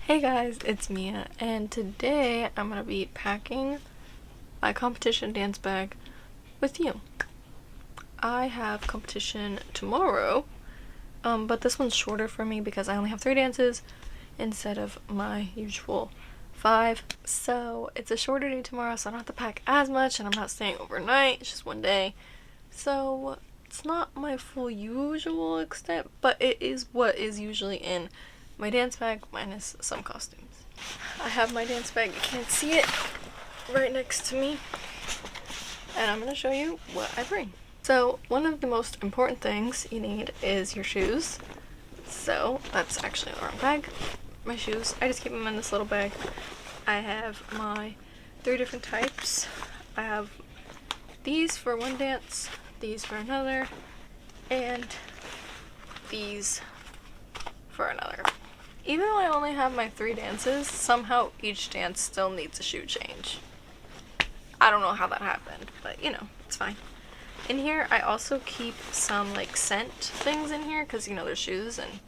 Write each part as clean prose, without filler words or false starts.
Hey guys, it's Mia, and today I'm gonna be packing my competition dance bag with you. I have competition tomorrow, but this one's shorter for me because I only have 3 dances instead of my usual 5. So it's a shorter day tomorrow, so I don't have to pack as much, and I'm not staying overnight, it's just one day. So it's not my full usual extent, but it is what is usually in my dance bag minus some costumes. I have my dance bag, you can't see it, right next to me, and I'm going to show you what I bring. So one of the most important things you need is your shoes. So that's actually the wrong bag. My shoes, I just keep them in this little bag. I have my 3 different types. I have these for one dance, these for another, and these for another. Even though I only have my 3 dances, somehow each dance still needs a shoe change. I don't know how that happened, but you know, it's fine. In here, I also keep some like scent things in here because you know they're shoes and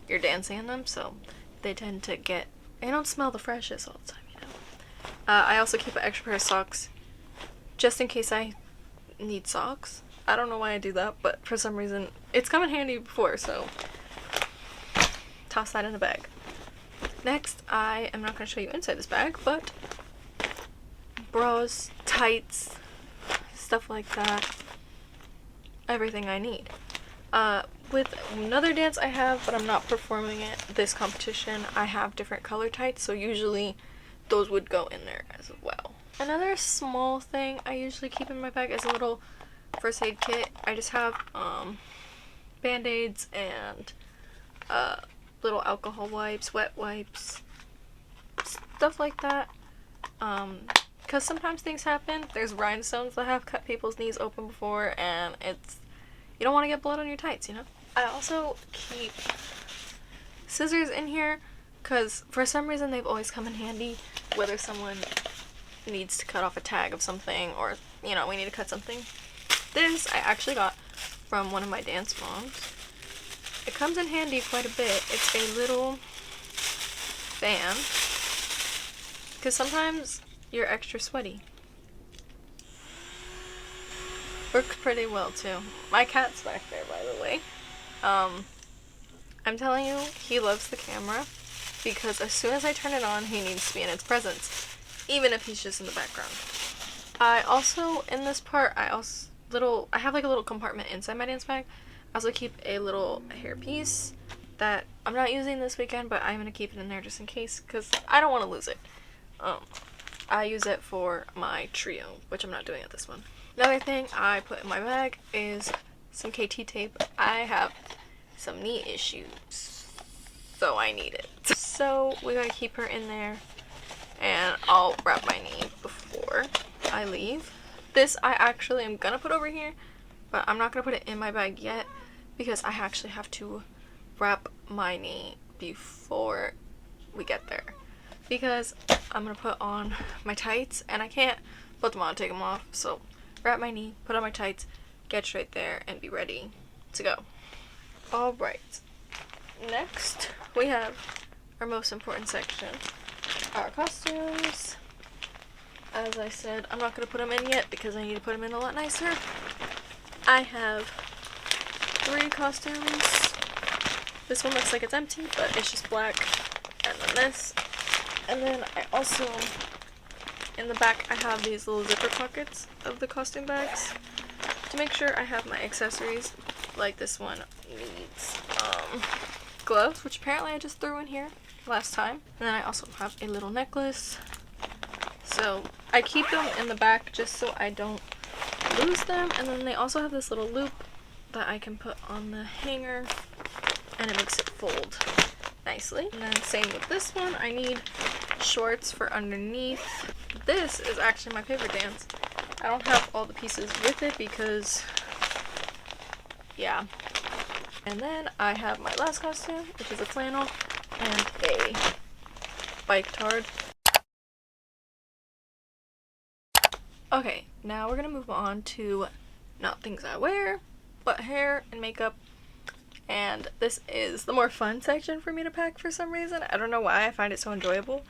you're dancing in them, so they tend to they don't smell the freshest all the time, you know. I also keep an extra pair of socks just in case I need socks. I don't know why I do that, but for some reason it's come in handy before, so toss that in the bag. Next, I am not going to show you inside this bag, but bras, tights, stuff like that. Everything I need. With another dance I have, but I'm not performing it this competition, I have different color tights, so usually those would go in there as well. Another small thing I usually keep in my bag is a little first aid kit. I just have band-aids and little alcohol wipes, wet wipes, stuff like that. Because sometimes things happen. There's rhinestones that have cut people's knees open before, and you don't want to get blood on your tights, you know? I also keep scissors in here because for some reason they've always come in handy, whether someone needs to cut off a tag of something or, you know, we need to cut something. This I actually got from one of my dance moms. It comes in handy quite a bit. It's a little fan because sometimes you're extra sweaty. Works pretty well too. My cat's back there, by the way. I'm telling you, he loves the camera because as soon as I turn it on, he needs to be in its presence, even if he's just in the background. I also, in this part, I have like a little compartment inside my dance bag. I also keep a little hairpiece that I'm not using this weekend, but I'm gonna keep it in there just in case because I don't want to lose it. I use it for my trio, which I'm not doing at this one. Another thing I put in my bag is some KT tape. I have some knee issues, so I need it. So we gotta keep her in there, and I'll wrap my knee before I leave. This I actually am gonna put over here, but I'm not gonna put it in my bag yet because I actually have to wrap my knee before we get there. Because I'm gonna put on my tights and I can't put them on and take them off, so wrap my knee, put on my tights, get straight there, and be ready to go. Alright, next we have our most important section, our costumes. As I said, I'm not going to put them in yet because I need to put them in a lot nicer. I have 3 costumes. This one looks like it's empty, but it's just black, and then this. And then I also, in the back, I have these little zipper pockets of the costume bags to make sure I have my accessories. Like this one needs gloves, which apparently I just threw in here last time. And then I also have a little necklace. So I keep them in the back just so I don't lose them. And then they also have this little loop that I can put on the hanger and it makes it fold nicely. And then same with this one, I need shorts for underneath. This is actually my favorite dance. I don't have all the pieces with it because, yeah. And then I have my last costume, which is a flannel and a bike tard. Okay, now we're gonna move on to not things I wear, but hair and makeup And this is the more fun section for me to pack for some reason. I don't know why, I find it so enjoyable.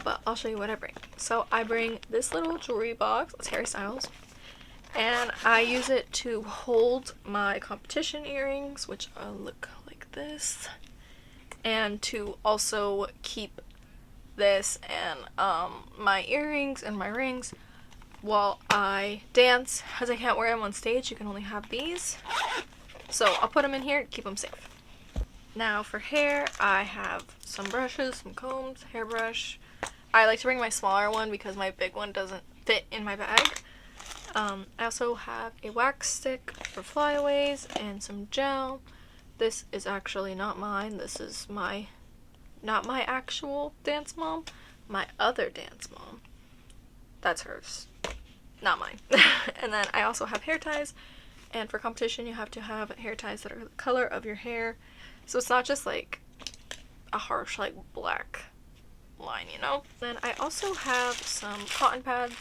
But I'll show you what I bring. So I bring this little jewelry box. It's Harry Styles. And I use it to hold my competition earrings, which look like this. And to also keep this and my earrings and my rings while I dance. As I can't wear them on stage, you can only have these. So I'll put them in here to keep them safe. Now for hair, I have some brushes, some combs, hairbrush. I like to bring my smaller one because my big one doesn't fit in my bag. I also have a wax stick for flyaways and some gel. This is actually not mine. This is not my actual dance mom, my other dance mom. That's hers, not mine. And then I also have hair ties, and for competition you have to have hair ties that are the color of your hair, so it's not just like a harsh like black line, you know. Then I also have some cotton pads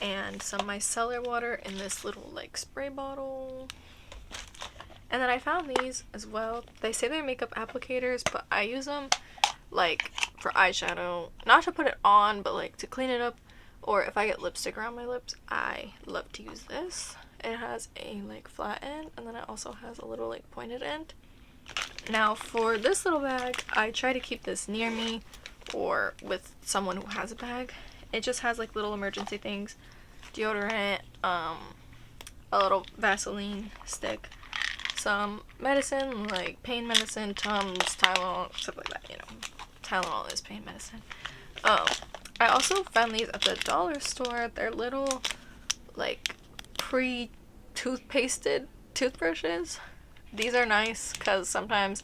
and some micellar water in this little like spray bottle. And then I found these as well. They say they're makeup applicators, but I use them like for eyeshadow, not to put it on, but like to clean it up, or if I get lipstick around my lips, I love to use this. It has a like flat end, and then it also has a little like pointed end. Now for this little bag, I try to keep this near me or with someone who has a bag. It just has like little emergency things, deodorant, a little Vaseline stick, some medicine like pain medicine, Tums, Tylenol, stuff like that, you know. Tylenol is pain medicine. I also found these at the dollar store. They're little like pre-toothpasted toothbrushes. These are nice because sometimes,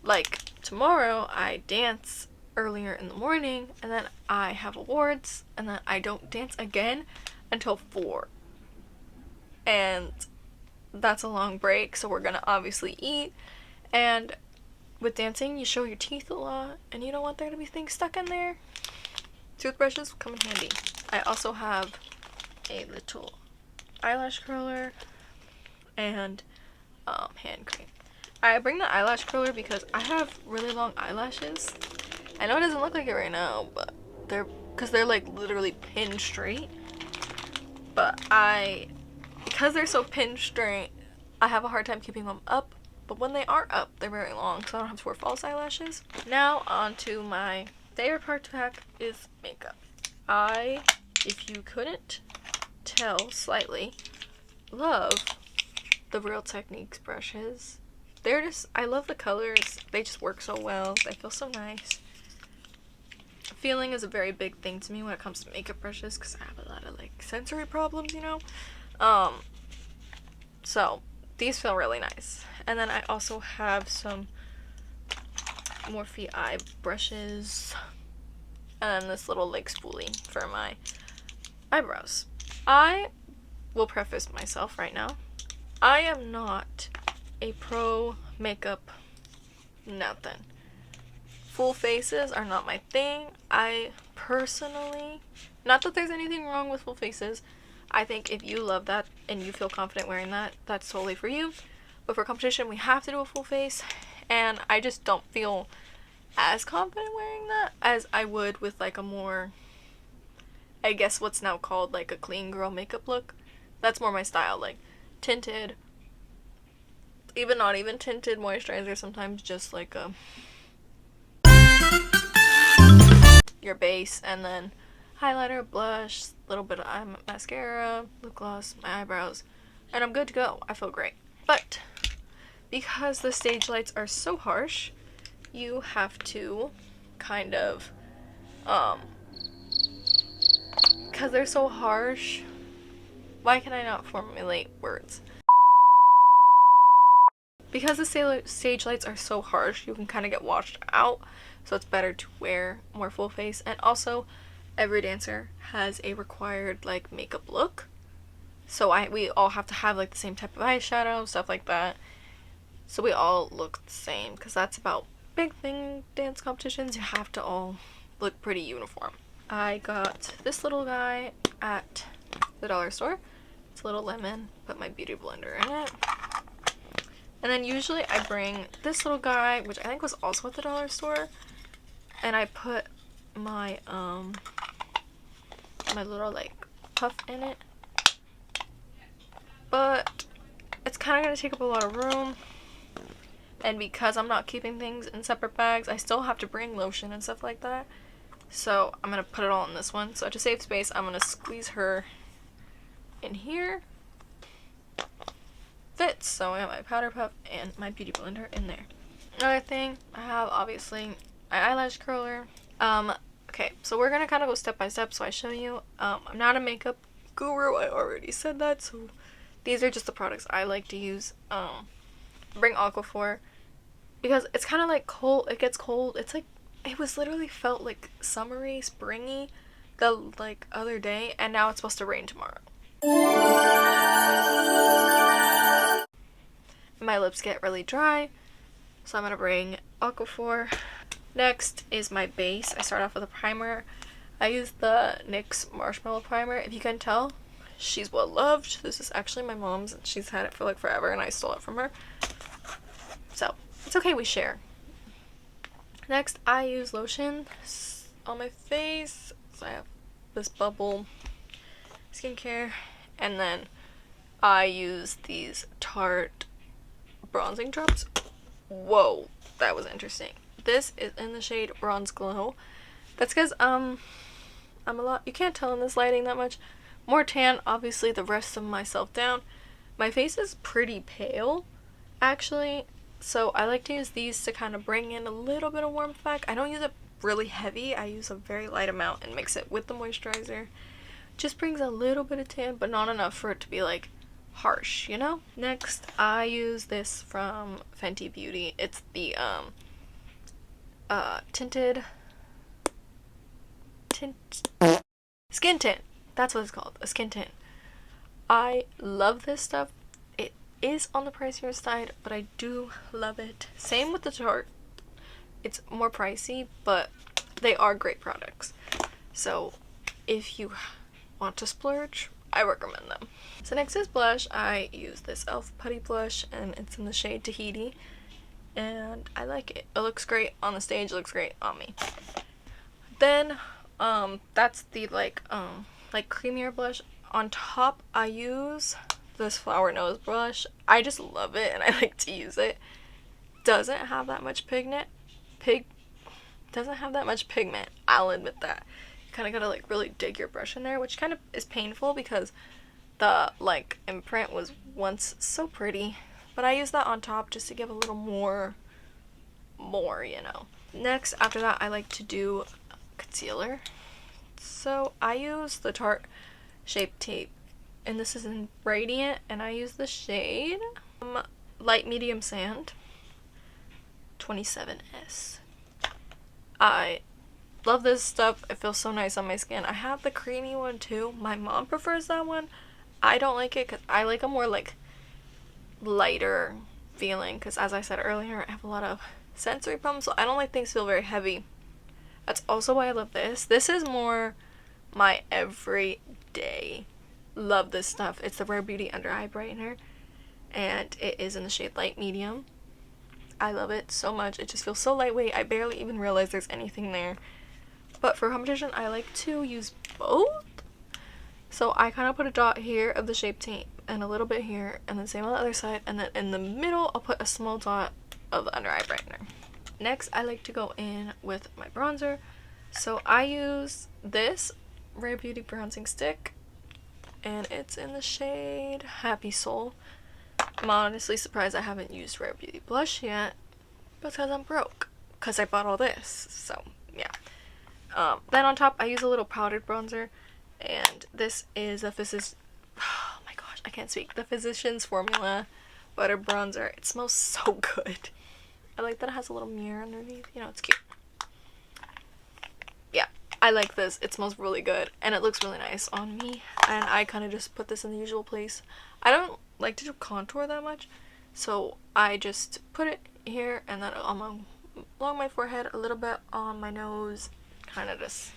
like tomorrow, I dance earlier in the morning, and then I have awards, and then I don't dance again until 4. And that's a long break, so we're gonna obviously eat. And with dancing, you show your teeth a lot, and you don't want there to be things stuck in there. Toothbrushes come in handy. I also have a little eyelash curler and hand cream. I bring the eyelash curler because I have really long eyelashes. I know it doesn't look like it right now, but they're like literally pinned straight. But because they're so pinned straight, I have a hard time keeping them up. But when they are up, they're very long, so I don't have to wear false eyelashes. Now on to my favorite part to pack is makeup. If you couldn't tell slightly, love the Real Techniques brushes. I love the colors. They just work so well. They feel so nice. Feeling is a very big thing to me when it comes to makeup brushes because I have a lot of like sensory problems, you know. So these feel really nice. And then I also have some Morphe eye brushes, and then this little like spoolie for my eyebrows. I will preface myself right now. I am not a pro makeup nothing. Full faces are not my thing. I personally, not that there's anything wrong with full faces. I think if you love that and you feel confident wearing that, that's totally for you. But for competition, we have to do a full face, and I just don't feel as confident wearing that as I would with like a more, I guess what's now called like a clean girl makeup look. That's more my style, like tinted, even not even tinted moisturizer, sometimes just like your base, and then highlighter, blush, little bit of mascara, lip gloss, my eyebrows, and I'm good to go. I feel great. But because the stage lights are so harsh, you have to kind of, because they're so harsh, why can I not formulate words? Because the stage lights are so harsh, you can kind of get washed out, so it's better to wear more full face. And also, every dancer has a required like makeup look, so we all have to have like the same type of eyeshadow, stuff like that, so we all look the same, because that's about big thing dance competitions. You have to all look pretty uniform. I got this little guy at the dollar store. It's a little lemon. Put my beauty blender in it. And then usually I bring this little guy, which I think was also at the dollar store, and I put my my little like puff in it. But it's kind of going to take up a lot of room, and because I'm not keeping things in separate bags, I still have to bring lotion and stuff like that. So I'm going to put it all in this one. So to save space, I'm going to squeeze her in here. Fits. So I have my powder puff and my beauty blender in there. Another thing I have, obviously, my eyelash curler. Okay, so we're going to kind of go step by step so I show you. I'm not a makeup guru, I already said that, so these are just the products I like to use. Bring Aquaphor because it's kind of like cold. It gets cold. It's like, it was literally felt like summery, springy the like other day, and now it's supposed to rain tomorrow. My lips get really dry, so I'm gonna bring Aquaphor. Next is my base. I start off with a primer. I use the NYX Marshmallow Primer. If you can tell, she's well loved. This is actually my mom's, and she's had it for like forever, and I stole it from her. So it's okay, we share. Next, I use lotion on my face. So I have this Bubble skincare, and then I use these Tarte bronzing drops. Whoa, that was interesting. This is in the shade Bronze Glow. That's because I'm a lot, you can't tell in this lighting that much, more tan, obviously the rest of myself down. My face is pretty pale actually, so I like to use these to kind of bring in a little bit of warmth back. I don't use it really heavy, I use a very light amount and mix it with the moisturizer. Just brings a little bit of tan, but not enough for it to be like harsh, you know? Next, I use this from Fenty Beauty. It's the tinted skin tint. That's what it's called, a skin tint. I love this stuff. It is on the pricier side, but I do love it. Same with the Tarte. It's more pricey, but they are great products. So if you want to splurge, I recommend them. So next is blush. I use this e.l.f. Putty Blush, and it's in the shade Tahiti, and I like it. It looks great on the stage, it looks great on me. Then that's the like creamier blush. On top, I use this Flower Nose brush. I just love it and I like to use it. Doesn't have that much pigment. Doesn't have that much pigment, I'll admit that. You kind of gotta like really dig your brush in there, which kind of is painful because the like imprint was once so pretty. But I use that on top just to give a little more, you know. Next, after that, I like to do concealer. So I use the Tarte Shape Tape, and this is in Radiant, and I use the shade Light Medium Sand 27S. I love this stuff. It feels so nice on my skin. I have the creamy one too. My mom prefers that one. I don't like it because I like a more like lighter feeling, because as I said earlier, I have a lot of sensory problems, so I don't like things feel very heavy. That's also why I love this. This is more my everyday. Love this stuff. It's the Rare Beauty Under Eye Brightener, and it is in the shade Light Medium. I love it so much. It just feels so lightweight. I barely even realize there's anything there. But for competition, I like to use both. So I kind of put a dot here of the Shape Tape and a little bit here, and then same on the other side, and then in the middle I'll put a small dot of the under eye brightener. Next, I like to go in with my bronzer. So I use this Rare Beauty bronzing stick, and it's in the shade Happy Soul. I'm honestly surprised I haven't used Rare Beauty blush yet, because I'm broke, because I bought all this, so yeah. Then on top, I use a little powdered bronzer, and this is a oh my gosh, I can't speak. The Physicians Formula Butter Bronzer. It smells so good. I like that it has a little mirror underneath. You know, it's cute. Yeah, I like this. It smells really good, and it looks really nice on me, and I kind of just put this in the usual place. I don't like to do contour that much, so I just put it here, and then along my forehead, a little bit on my nose, kind of just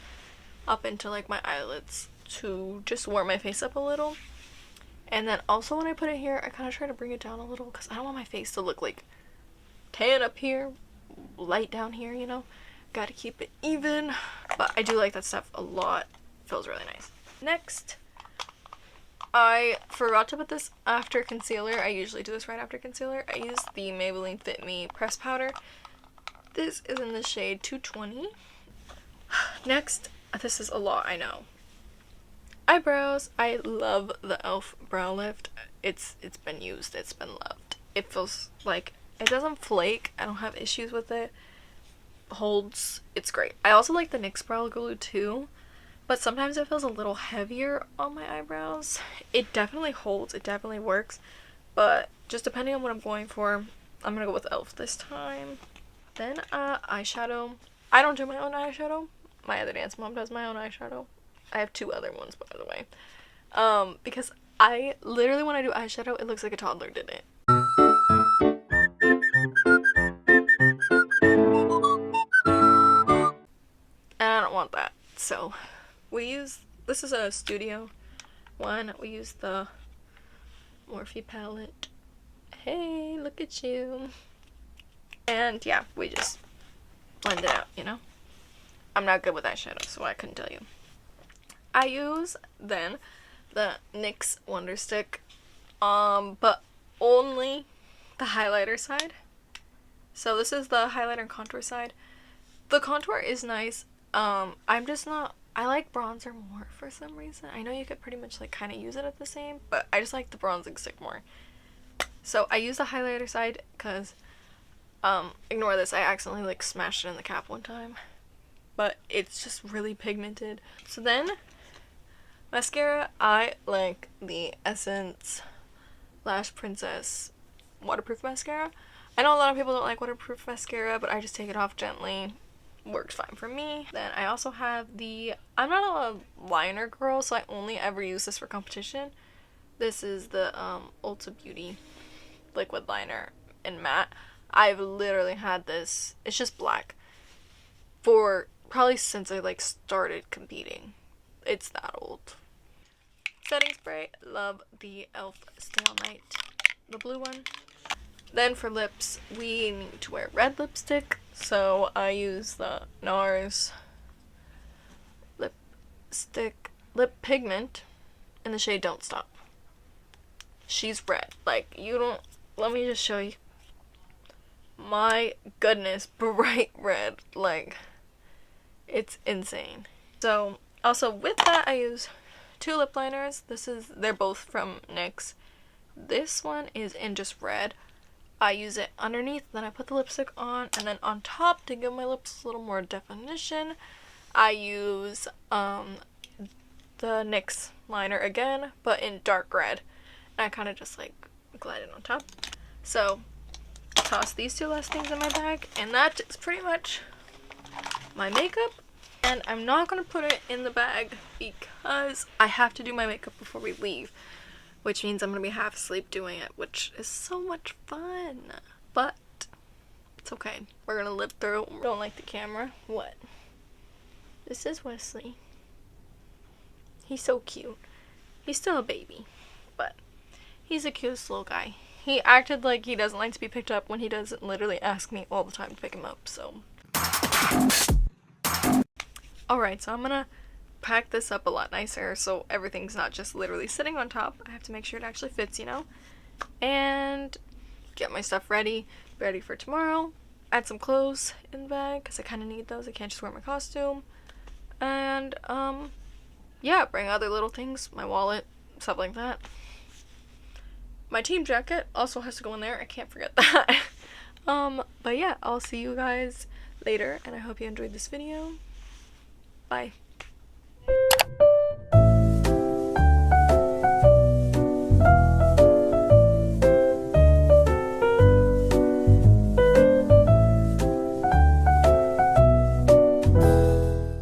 up into like my eyelids to just warm my face up a little. And then also when I put it here, I kind of try to bring it down a little because I don't want my face to look like tan up here, light down here, you know? Gotta keep it even. But I do like that stuff a lot. Feels really nice. Next, I forgot to put this after concealer. I usually do this right after concealer. I use the Maybelline Fit Me Press Powder. This is in the shade 220. Next, this is a lot, I know. Eyebrows. I love the e.l.f. brow lift. It's been used. It's been loved. It feels like it doesn't flake. I don't have issues with it. Holds. It's great. I also like the NYX brow glue too, but sometimes it feels a little heavier on my eyebrows. It definitely holds. It definitely works, but just depending on what I'm going for, I'm gonna go with e.l.f. this time. Then eyeshadow. I don't do my own eyeshadow. My other dance mom does my own eyeshadow. I have 2 other ones, by the way. Because I literally, when I do eyeshadow, it looks like a toddler did it. And I don't want that. So, this is a Studio one. We use the Morphe palette. Hey, look at you. And yeah, we just blend it out, you know? I'm not good with eyeshadow, so I couldn't tell you. I use then the NYX Wonder Stick, but only the highlighter side. So this is the highlighter and contour side. The contour is nice. I'm just not, I like bronzer more for some reason. I know you could pretty much like kind of use it at the same, but I just like the bronzing stick more. So I use the highlighter side because, ignore this, I accidentally like smashed it in the cap one time. But it's just really pigmented. So then, mascara, I like the Essence Lash Princess waterproof mascara. I know a lot of people don't like waterproof mascara, but I just take it off gently. Works fine for me. Then I also have the, I'm not a liner girl, so I only ever use this for competition. This is the Ulta Beauty liquid liner in matte. I've literally had this, it's just black, for probably since I like started competing. It's that old. Setting spray, love the e.l.f. Stay All Night, the blue one. Then for lips, we need to wear red lipstick, so I use the NARS lip pigment in the shade Don't Stop. She's red. Like, you don't, let me just show you. My goodness, bright red. Like, it's insane. So, also with that, I use 2 lip liners. They're both from NYX. This one is in just red. I use it underneath, then I put the lipstick on, and then on top to give my lips a little more definition, I use the NYX liner again, but in dark red. And I kind of just like glide it on top. So, toss these 2 last things in my bag, and that is pretty much my makeup. And I'm not going to put it in the bag because I have to do my makeup before we leave, which means I'm going to be half asleep doing it, which is so much fun. But it's okay. We're going to live through it. Don't like the camera. What? This is Wesley. He's so cute. He's still a baby, but he's a cute little guy. He acted like he doesn't like to be picked up when he doesn't literally ask me all the time to pick him up, so. Alright, so I'm gonna pack this up a lot nicer so everything's not just literally sitting on top. I have to make sure it actually fits, you know? And get my stuff ready for tomorrow. Add some clothes in the bag because I kind of need those. I can't just wear my costume. And, yeah, bring other little things, my wallet, stuff like that. My team jacket also has to go in there. I can't forget that. But yeah, I'll see you guys later, and I hope you enjoyed this video. Bye.